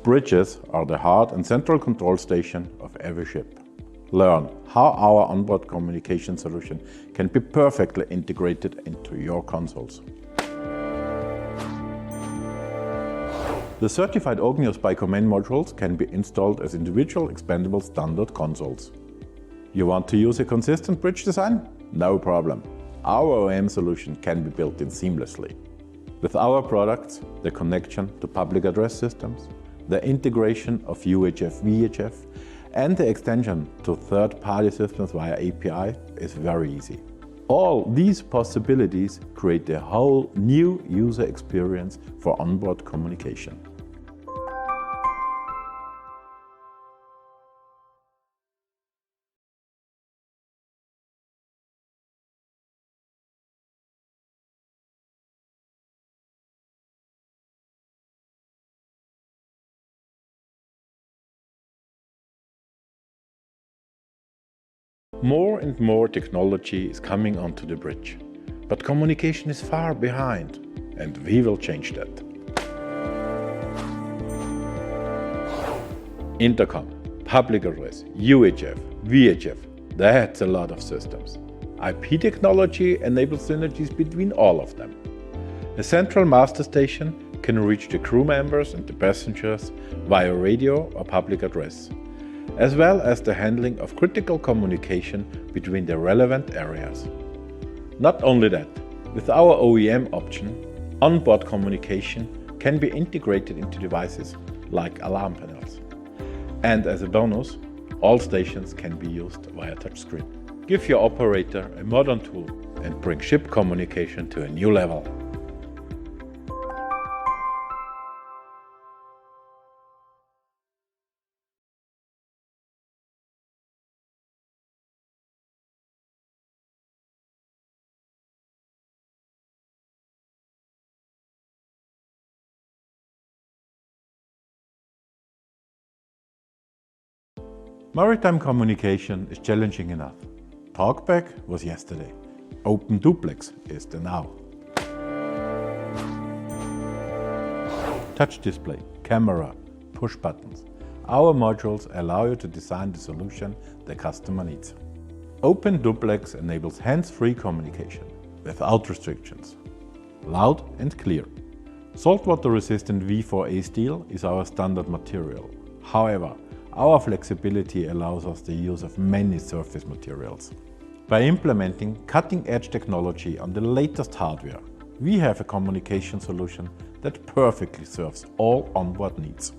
bridges are the heart and central control station of every ship. Learn how our onboard communication solution can be perfectly integrated into your consoles. The certified Ognius by Command modules can be installed as individual expandable standard consoles. You want to use a consistent bridge design? No problem. Our OEM solution can be built in seamlessly. With our products, the connection to public address systems, the integration of UHF, VHF, and the extension to third-party systems via API is very easy. All these possibilities create a whole new user experience for onboard communication. More and more technology is coming onto the bridge, but communication is far behind, and we will change that. Interkom, public address, UHF, VHF, that's a lot of systems. IP technology enables synergies between all of them. A central master station can reach the crew members and the passengers via radio or public address, as well as the handling of critical communication between the relevant areas. Not only that, with our OEM option, onboard communication can be integrated into devices like alarm panels. And as a bonus, all stations can be used via touchscreen. Give your operator a modern tool and bring ship communication to a new level. Maritime communication is challenging enough. Talkback was yesterday. Open Duplex is the now. Touch display, camera, push buttons. Our modules allow you to design the solution the customer needs. Open Duplex enables hands-free communication without restrictions. Loud and clear. Saltwater-resistant V4A steel is our standard material. However, our flexibility allows us the use of many surface materials. By implementing cutting-edge technology on the latest hardware, we have a communication solution that perfectly serves all onboard needs.